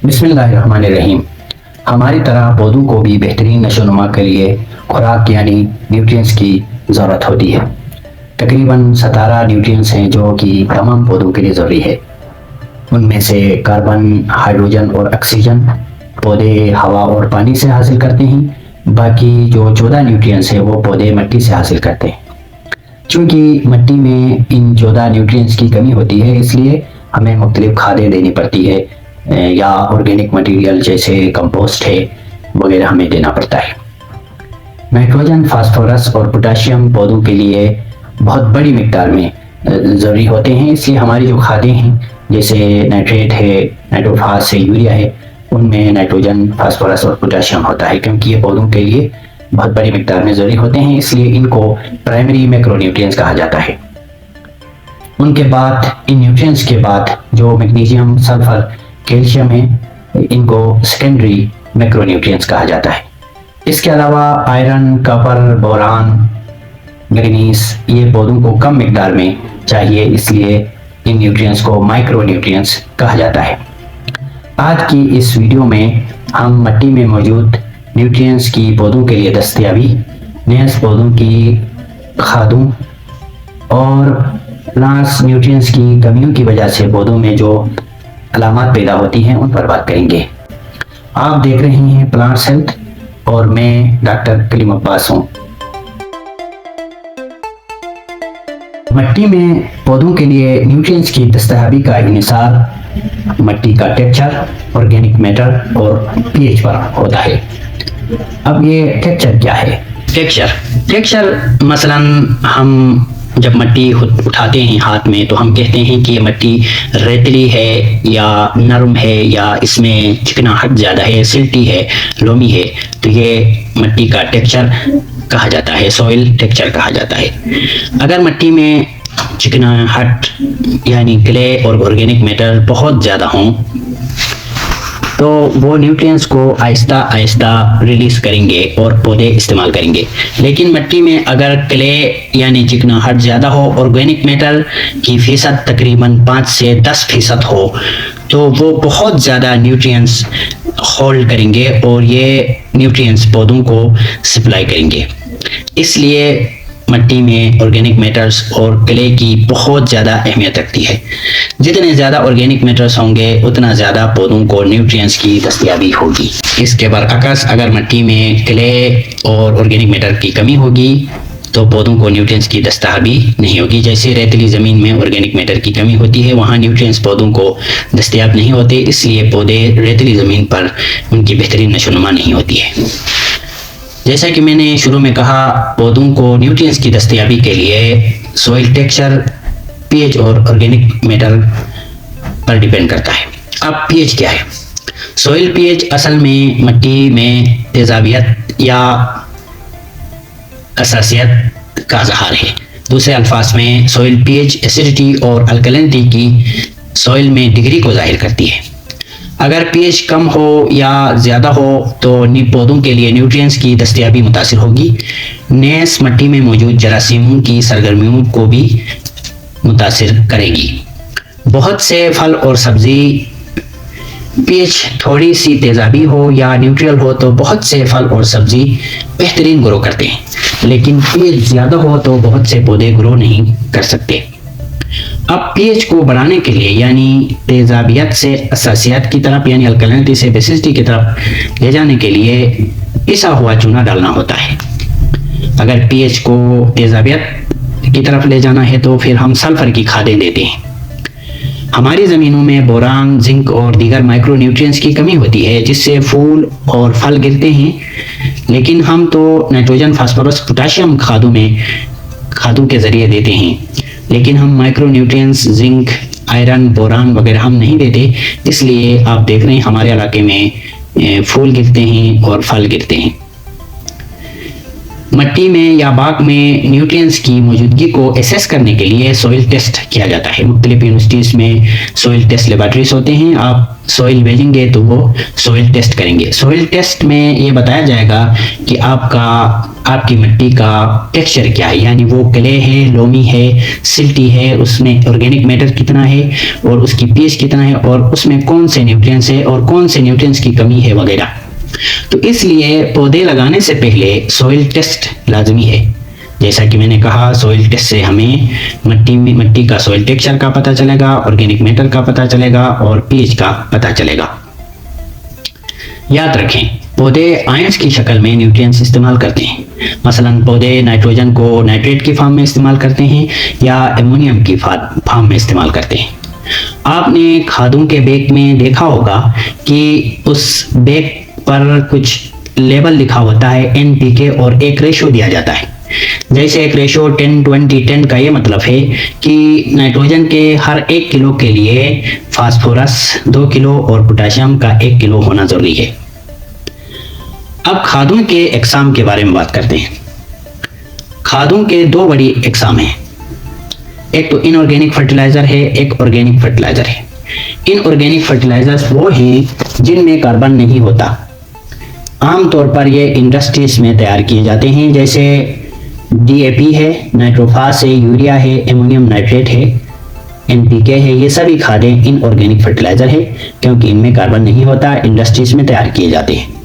बिस्मिल्लाहिर्रहमानिर्रहीम। हमारी तरह पौधों को भी बेहतरीन नशोनुमा के लिए खुराक यानी न्यूट्रिएंट्स की ज़रूरत होती है। तकरीबन 17 न्यूट्रिएंट्स हैं जो कि तमाम पौधों के लिए ज़रूरी है। उनमें से कार्बन, हाइड्रोजन और ऑक्सीजन पौधे हवा और पानी से हासिल करते हैं। बाकी जो 14 न्यूट्रिएंट्स हैं वो पौधे मिट्टी से हासिल करते हैं। चूँकि मिट्टी में इन 14 न्यूट्रिएंट्स की कमी होती है, इसलिए हमें मुख्तलिफ खादें देनी पड़ती है या ऑर्गेनिक मटेरियल जैसे कंपोस्ट है वगैरह हमें देना पड़ता है। नाइट्रोजन, फास्फोरस और पोटाशियम पौधों के लिए बहुत बड़ी मिकदार में ज़रूरी होते हैं, इसलिए हमारी जो खादें हैं जैसे नाइट्रेट है, नाइट्रोफास है, यूरिया है, उनमें नाइट्रोजन, फास्फोरस और पोटाशियम होता है। क्योंकि ये पौधों के लिए बहुत बड़ी मिकदार में ज़रूरी होते हैं, इसलिए इनको प्राइमरी मैक्रोन्यूट्रिएंट्स कहा जाता है। उनके बाद इन न्यूट्रिएंट्स के बाद जो मैग्नीशियम, सल्फर, कैल्शियम है, इनको सेकेंडरी मैक्रोन्यूट्रिएंट्स कहा जाता है। इसके अलावा आयरन, कॉपर, बोरान, मैग्नीज ये पौधों को कम मिकदार में चाहिए, इसलिए इन न्यूट्रिएंट्स को माइक्रोन्यूट्रिएंट्स कहा जाता है। आज की इस वीडियो में हम मिट्टी में मौजूद न्यूट्रिएंट्स की पौधों के लिए दस्तयाबी, नेस पौधों की खादों और प्लांट्स न्यूट्रिएंट्स की कमियों की वजह से पौधों में जो अलामत पैदा होती हैं उन पर बात करेंगे। आप देख रहे हैं प्लांट्स हेल्थ और मैं डॉक्टर कलीम अब्बास हूँ। मिट्टी में पौधों के लिए न्यूट्रिएंट्स की दस्तयाबी का इन्हिसार मिट्टी का टेक्सचर, ऑर्गेनिक मैटर और पीएच पर होता है। अब ये टेक्सचर क्या है? टेक्सचर मसलन हम जब मिट्टी उठाते हैं हाथ में तो हम कहते हैं कि ये मिट्टी रेतली है या नरम है या इसमें चिकनाहट ज़्यादा है, सिल्टी है, लोमी है, तो ये मिट्टी का टेक्सचर कहा जाता है, सॉइल टेक्सचर कहा जाता है। अगर मिट्टी में चिकनाहट यानी क्ले और ऑर्गेनिक मैटर बहुत ज़्यादा हों तो वो न्यूट्रिएंट्स को आहिस्ता आहिस्ता रिलीज करेंगे और पौधे इस्तेमाल करेंगे। लेकिन मिट्टी में अगर क्ले यानी चिकनाहट ज़्यादा हो, ऑर्गेनिक मैटर की फीसद तकरीबन 5 से 10% हो, तो वो बहुत ज़्यादा न्यूट्रिएंट्स होल्ड करेंगे और ये न्यूट्रिएंट्स पौधों को सप्लाई करेंगे। इसलिए मिट्टी में ऑर्गेनिक मैटर्स और क्ले की बहुत ज़्यादा अहमियत रखती है। जितने ज़्यादा ऑर्गेनिक मैटर्स होंगे उतना ज़्यादा पौधों को न्यूट्रिएंट्स की दस्तयाबी होगी। इसके बरअक्स अगर मिट्टी में क्ले और ऑर्गेनिक मैटर की कमी होगी तो पौधों को न्यूट्रिएंट्स की दस्तयाबी नहीं होगी। जैसे रेतीली ज़मीन में ऑर्गेनिक मैटर की कमी होती है, वहाँ न्यूट्रिएंट्स पौधों को दस्तयाब नहीं होते, इसलिए पौधे रेतीली ज़मीन पर उनकी बेहतरीन नशोनुमा नहीं होती है। जैसा कि मैंने शुरू में कहा, पौधों को न्यूट्रिएंट्स की दस्तयाबी के लिए सॉइल टेक्सचर, पीएच और ऑर्गेनिक मैटर पर डिपेंड करता है। अब पीएच क्या है? सॉइल पीएच असल में मिट्टी में तेजाबियत या असासियत का इज़हार है। दूसरे अल्फाज में सॉइल पीएच एसिडिटी और अल्कलिनिटी की सॉइल में डिग्री को जाहिर करती है। अगर पीएच कम हो या ज़्यादा हो तो पौधों के लिए न्यूट्रिएंट्स की दस्तयाबी मुतासिर होगी। नेस मिट्टी में मौजूद जरासीमों की सरगर्मियों को भी मुतासिर करेगी। बहुत से फल और सब्जी पीएच थोड़ी सी तेजाबी हो या न्यूट्रल हो तो बहुत से फल और सब्जी बेहतरीन ग्रो करते हैं, लेकिन पीएच ज़्यादा हो तो बहुत से पौधे ग्रो नहीं कर सकते। अब पीएच को बढ़ाने के लिए यानी तेजाबियत से असासियत की तरफ यानी अल्कलिनिटी से बेसिसिटी की तरफ ले जाने के लिए पिसा हुआ चूना डालना होता है। अगर पीएच को तेजाबियत की तरफ ले जाना है तो फिर हम सल्फर की खादें देते हैं। हमारी ज़मीनों में बोरान, जिंक और दीगर माइक्रोन्यूट्रिएंट्स की कमी होती है जिससे फूल और फल गिरते हैं, लेकिन हम तो नाइट्रोजन, फास्फोरस, पोटाशियम खादों के ज़रिए देते हैं, लेकिन हम माइक्रोन्यूट्रिएंट्स जिंक, आयरन, बोरान वगैरह हम नहीं देते। इसलिए आप देख रहे हैं हमारे इलाके में फूल गिरते हैं और फल गिरते हैं। मिट्टी में या बाग में न्यूट्रिएंट्स की मौजूदगी को एसेस करने के लिए सॉइल टेस्ट किया जाता है। मुख्तलिफ यूनिवर्सिटीज़ में सॉइल टेस्ट लेबॉरेटरीज होते हैं। आप सॉइल भेजेंगे तो वो सॉइल टेस्ट करेंगे। सॉइल टेस्ट में ये बताया जाएगा कि आपकी मिट्टी का टेक्सचर क्या है, यानी वो क्ले है, लोमी है, सिल्टी है, उसमें ऑर्गेनिक मैटर कितना है और उसकी पीएच कितना है और उसमें कौन से न्यूट्रिएंट्स है और कौन से न्यूट्रिएंट्स की कमी है वगैरह। तो इसलिए पौधे लगाने से पहले सॉइल टेस्ट लाजमी है। जैसा कि मैंने कहा, सॉइल टेस्ट से हमें मिट्टी का सॉइल टेक्सचर का पता चलेगा, ऑर्गेनिक मैटर का पता चलेगा और पीएच का पता चलेगा। याद रखें, पौधे आयंस की शक्ल में न्यूट्रिएंट्स इस्तेमाल करते हैं। मसलन पौधे नाइट्रोजन को नाइट्रेट की फॉर्म में इस्तेमाल करते हैं या एमोनियम की फॉर्म में इस्तेमाल करते हैं। आपने खादों के बैग में देखा होगा कि उस बैग पर कुछ लेबल लिखा होता है NPK और एक रेशो दिया जाता है। जैसे एक रेशो 10-20-10 का ये मतलब है कि नाइट्रोजन के हर 1 किलो के लिए फास्फोरस 2 किलो और पोटेशियम का 1 किलो होना जरूरी है। अब खादों के एग्जाम के बारे में बात करते हैं। खादों के 2 बड़ी एग्जाम हैं, एक तो इनऑर्गेनिक फर्टिलाइजर है, एक ऑर्गेनिक फर्टिलाइजर है। इनऑर्गेनिक फर्टिलाइजर्स वो हैं जिनमें कार्बन नहीं होता। आमतौर पर ये इंडस्ट्रीज में तैयार किए जाते हैं, जैसे DAP है, नाइट्रोफास है, यूरिया है, एमोनियम नाइट्रेट है, NPK है। ये सभी खादें इनऑर्गेनिक फर्टिलाइजर है क्योंकि इनमें कार्बन नहीं होता, इंडस्ट्रीज में तैयार किए जाते हैं।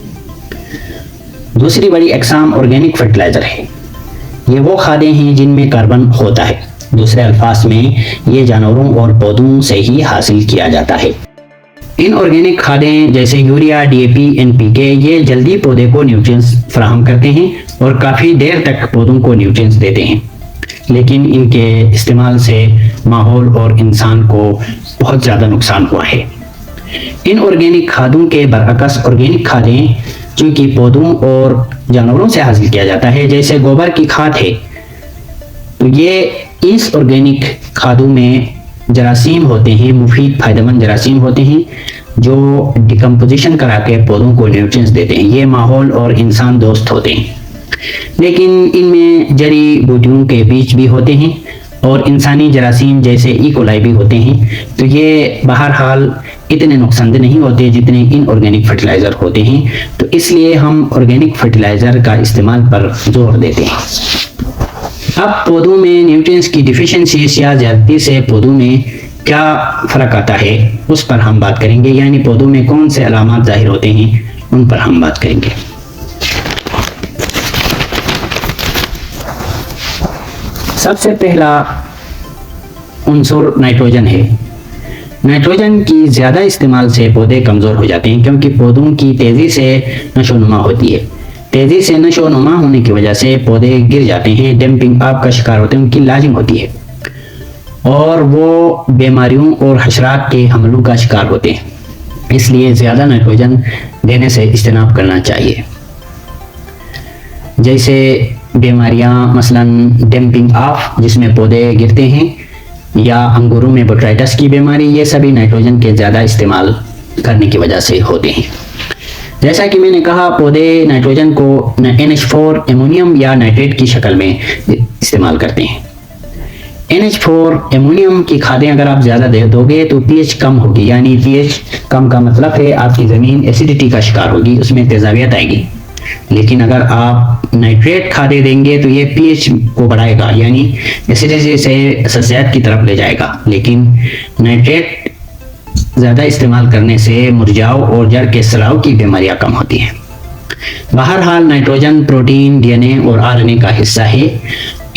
दूसरी बड़ी एग्जाम ऑर्गेनिक फर्टिलाइजर है। ये वो खादें हैं जिनमें कार्बन होता है। दूसरे अल्फाज में ये जानवरों और पौधों से ही हासिल किया जाता है। इनऑर्गेनिक खादें जैसे यूरिया, DAP, NPK ये जल्दी पौधे को न्यूट्रिएंट्स फराहम करते हैं और काफ़ी देर तक पौधों को न्यूट्रिएंट्स देते हैं, लेकिन इनके इस्तेमाल से माहौल और इंसान को बहुत ज़्यादा नुकसान हुआ है। इनऑर्गेनिक खादों के बरअक्स ऑर्गेनिक खादें चूँकि पौधों और जानवरों से हासिल किया जाता है, जैसे गोबर की खाद है, तो ये इस ऑर्गेनिक खादों में जरासीम होते हैं, मुफीद फायदेमंद जरासीम होते हैं जो डिकम्पोजिशन करा के पौधों को न्यूट्रिएंट्स देते हैं। ये माहौल और इंसान दोस्त होते हैं, लेकिन इनमें जड़ी बूटियों के बीज भी होते हैं और इंसानी जरासीम जैसे E. coli भी होते हैं। तो ये बहरहाल इतने नुकसानदेह नहीं होते जितने इनऑर्गेनिक फर्टिलाइजर होते हैं। तो इसलिए हम ऑर्गेनिक फर्टिलाइजर का इस्तेमाल पर जोर देते हैं। अब पौधों में न्यूट्रिएंट्स की डिफिशिएंसी या ज्यादती से पौधों में क्या फर्क आता है उस पर हम बात करेंगे, यानी पौधों में कौन से अलामात जाहिर होते हैं उन पर हम बात करेंगे। सबसे पहला उन्सुर नाइट्रोजन है। नाइट्रोजन की ज़्यादा इस्तेमाल से पौधे कमज़ोर हो जाते हैं क्योंकि पौधों की तेज़ी से नशोनुमा होती है। तेज़ी से नशोनुमा होने की वजह से पौधे गिर जाते हैं, डंपिंग अप का शिकार होते हैं, उनकी लाजिम होती है और वो बीमारियों और हशरात के हमलों का शिकार होते हैं। इसलिए ज़्यादा नाइट्रोजन देने से इज्तनाब करना चाहिए। जैसे बीमारियां मसलन डंपिंग ऑफ जिसमें पौधे गिरते हैं या अंगूरों में बोट्राइटिस की बीमारी, ये सभी नाइट्रोजन के ज़्यादा इस्तेमाल करने की वजह से होते हैं। जैसा कि मैंने कहा, पौधे नाइट्रोजन को NH4 एमोनियम या नाइट्रेट की शक्ल में इस्तेमाल करते हैं। NH4 एमोनियम की खादें अगर आप ज़्यादा दे दोगे तो pH कम होगी, यानी pH कम का मतलब है आपकी ज़मीन एसिडिटी का शिकार होगी, उसमें तेजाबियत आएगी। लेकिन अगर आप नाइट्रेट खादें देंगे तो ये pH को बढ़ाएगा, यानी एसिडिटी से सस्यात की तरफ ले जाएगा। लेकिन नाइट्रेट ज़्यादा इस्तेमाल करने से मुरझाव और जड़ के सलाव की बीमारियां कम होती हैं। बहरहाल नाइट्रोजन प्रोटीन, DNA और RNA का हिस्सा है।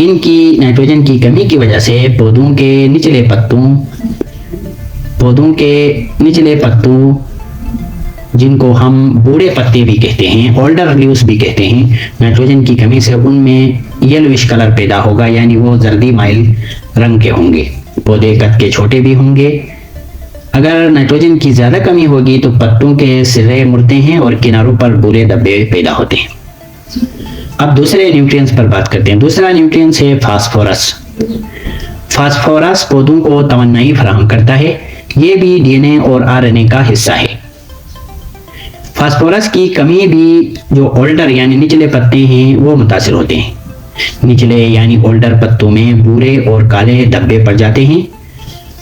इनकी नाइट्रोजन की कमी की वजह से पौधों के निचले पत्तों जिनको हम बूढ़े पत्ते भी कहते हैं, ओल्डर लीव्स भी कहते हैं, नाइट्रोजन की कमी से उनमें येलोविश कलर पैदा होगा, यानी वो जर्दी माइल रंग के होंगे। पौधे कद के छोटे भी होंगे। अगर नाइट्रोजन की ज़्यादा कमी होगी तो पत्तों के सिरे मुड़ते हैं और किनारों पर भूरे धब्बे पैदा होते हैं। अब दूसरे न्यूट्रिएंट्स पर बात करते हैं। दूसरा न्यूट्रिएंट्स है फास्फोरस। फास्फोरस पौधों को तवन्नाई फराहम करता है। ये भी DNA और RNA का हिस्सा है। फास्फोरस की कमी भी जो ओल्डर यानी निचले पत्ते हैं वो मुतासिर होते हैं। निचले यानी ओल्डर पत्तों में भूरे और काले धब्बे पड़ जाते हैं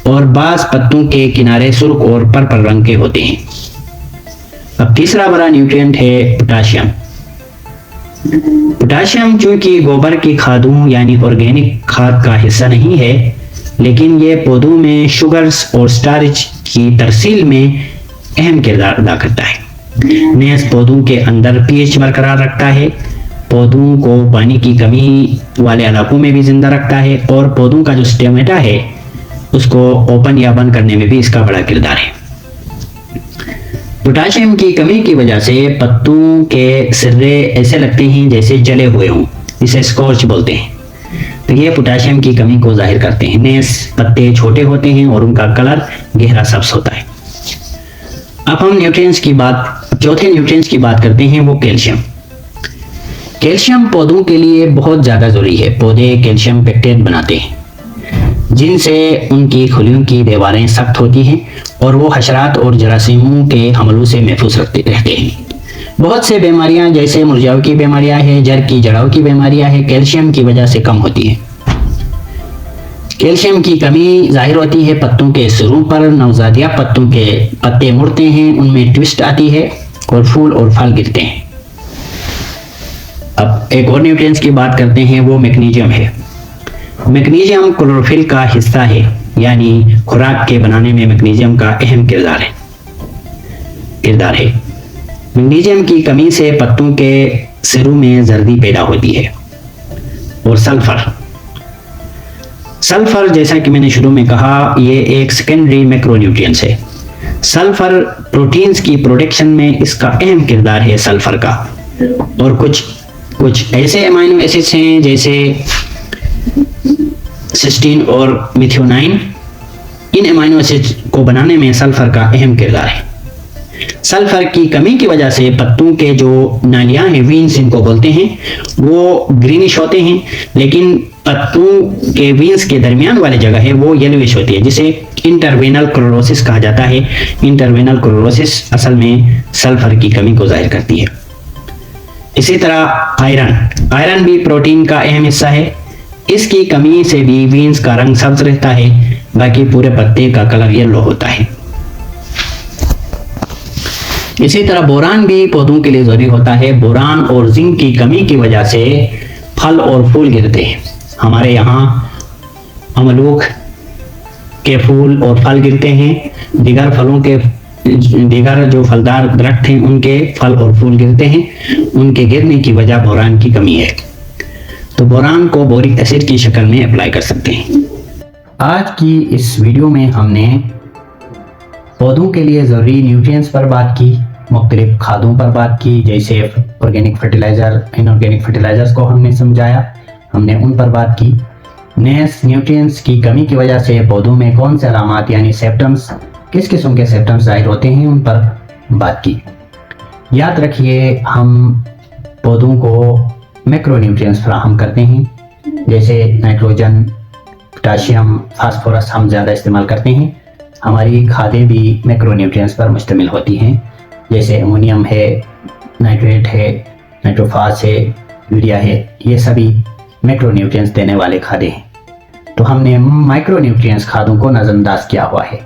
और बाज पत्तों के किनारे सुर्ख और पर्पल रंग के होते हैं। अब तीसरा बड़ा न्यूट्रिएंट है पोटाशियम। पोटाशियम चूंकि गोबर की खादों यानी ऑर्गेनिक खाद का हिस्सा नहीं है, लेकिन ये पौधों में शुगर्स और स्टार्च की तरसील में अहम किरदार अदा करता है। नेस पौधों के अंदर पीएच बरकरार रखता है, पौधों को पानी की कमी वाले इलाकों में भी जिंदा रखता है और पौधों का जो स्टेमेटा है उसको ओपन या बंद करने में भी इसका बड़ा किरदार है। पोटाशियम की कमी की वजह से पत्तों के सिर्रे ऐसे लगते हैं जैसे जले हुए हों, जिसे स्कॉच बोलते हैं। तो ये पोटाशियम की कमी को जाहिर करते हैं। नेस पत्ते छोटे होते हैं और उनका कलर गहरा सब्ज होता है। अब हम चौथे न्यूट्रिएंट्स की बात करते हैं, वो कैल्शियम। कैल्शियम पौधों के लिए बहुत ज़्यादा जरूरी है। पौधे कैल्शियम पेक्टेट बनाते हैं जिनसे उनकी खुलियों की दीवारें सख्त होती हैं और वो हशरात और जरासीमों के हमलों से महफूज रहते हैं। बहुत से बीमारियां जैसे मुरझाओं की बीमारियां हैं, जड़ की जड़ाओं की बीमारियां हैं, कैल्शियम की वजह से कम होती है। कैल्शियम की कमी जाहिर होती है पत्तों के सिरों पर। नवजादिया पत्तों के पत्ते मुड़ते हैं, उनमें ट्विस्ट आती है और फूल और फल गिरते हैं। अब एक और न्यूट्रिएंट्स की बात करते हैं, वो मैग्नीशियम है। मैग्नीशियम क्लोरोफिल का हिस्सा है, यानी खुराक के बनाने में मैग्नीशियम का अहम किरदार है। मैग्नीशियम की कमी से पत्तों के सिरों में जर्दी पैदा होती है। और सल्फर जैसा कि मैंने शुरू में कहा, ये एक सेकेंडरी मैक्रोन्यूट्रिएंट्स है। सल्फर प्रोटीन्स की प्रोडक्शन में इसका अहम किरदार है सल्फर का। और कुछ ऐसे अमाइनो एसिड्स हैं जैसे सिस्टीन और मिथ्योनाइन। इन अमाइनो एसिड्स को बनाने में सल्फर का अहम किरदार है। सल्फर की कमी की वजह से पत्तों के जो नालियां हैं, वीन्स इनको बोलते हैं, वो ग्रीनिश होते हैं, लेकिन पत्तों के वीन्स के दरमियान वाली जगह है वो येलोइश होती है, जिसे इंटरवेनल क्लोरोसिस कहा जाता है। इंटरवेनल क्लोरोसिस असल में सल्फर की कमी को जाहिर करती है। इसी तरह आयरन भी प्रोटीन का अहम हिस्सा है। इसकी कमी से भी वीन्स का रंग सब्ज रहता है, बाकी पूरे पत्ते का कलर येलो होता है। इसी तरह बोरान भी पौधों के लिए जरूरी होता है। बोरान और जिंक की कमी की वजह से फल और फूल गिरते हैं। हमारे यहाँ अमरूद के फूल और फल गिरते हैं, दीगर जो फलदार दरख्त हैं उनके फल और फूल गिरते हैं। उनके गिरने की वजह बोरान की कमी है। तो बोरान को बोरिक एसिड की शक्ल में अप्लाई कर सकते हैं। आज की इस वीडियो में हमने पौधों के लिए ज़रूरी न्यूट्रिएंट्स पर बात की, मुख्तलिफ खादों पर बात की, जैसे ऑर्गेनिक फर्टिलाइज़र, इनऑर्गेनिक फर्टिलाइजर्स को हमने समझाया, हमने उन पर बात की। नेस न्यूट्रिएंट्स की कमी की वजह से पौधों में कौन से अलामात यानी सिम्टम्स, किस किस्म के सिम्टम्स जाहिर होते हैं, उन पर बात की। याद रखिए, हम पौधों को मैक्रोन्यूट्रिएंट्स फराहम करते हैं, जैसे नाइट्रोजन, पोटाशियम, फास्फोरस हम ज़्यादा इस्तेमाल करते हैं। हमारी खादें भी मैक्रोन्यूट्रिएंट्स पर मुश्तमिल होती हैं, जैसे अमोनियम है, नाइट्रेट है, नाइट्रोफास है, यूरिया है, ये सभी मैक्रोन्यूट्रिएंट्स देने वाले खादें हैं। तो हमने माइक्रोन्यूट्रिएंट्स खादों को नज़रअंदाज किया हुआ है,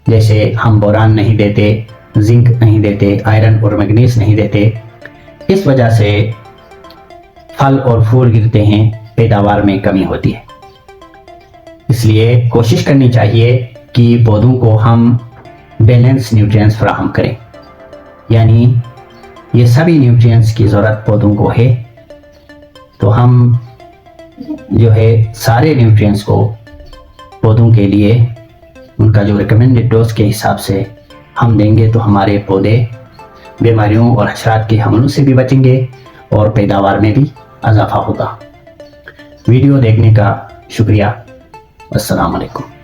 जैसे हम बोरान नहीं देते, जिंक नहीं देते, आयरन और मैग्नीज नहीं देते। इस वजह से फल और फूल गिरते हैं, पैदावार में कमी होती है। इसलिए कोशिश करनी चाहिए कि पौधों को हम बैलेंस न्यूट्रिएंट्स फराहम करें, यानी ये सभी न्यूट्रिएंट्स की ज़रूरत पौधों को है। तो हम जो है सारे न्यूट्रिएंट्स को पौधों के लिए उनका जो रिकमेंडेड डोज के हिसाब से हम देंगे तो हमारे पौधे बीमारियों और हशरात के हमलों से भी बचेंगे और पैदावार में भी इजाफा होगा। वीडियो देखने का शुक्रिया। अस्सलाम वालेकुम।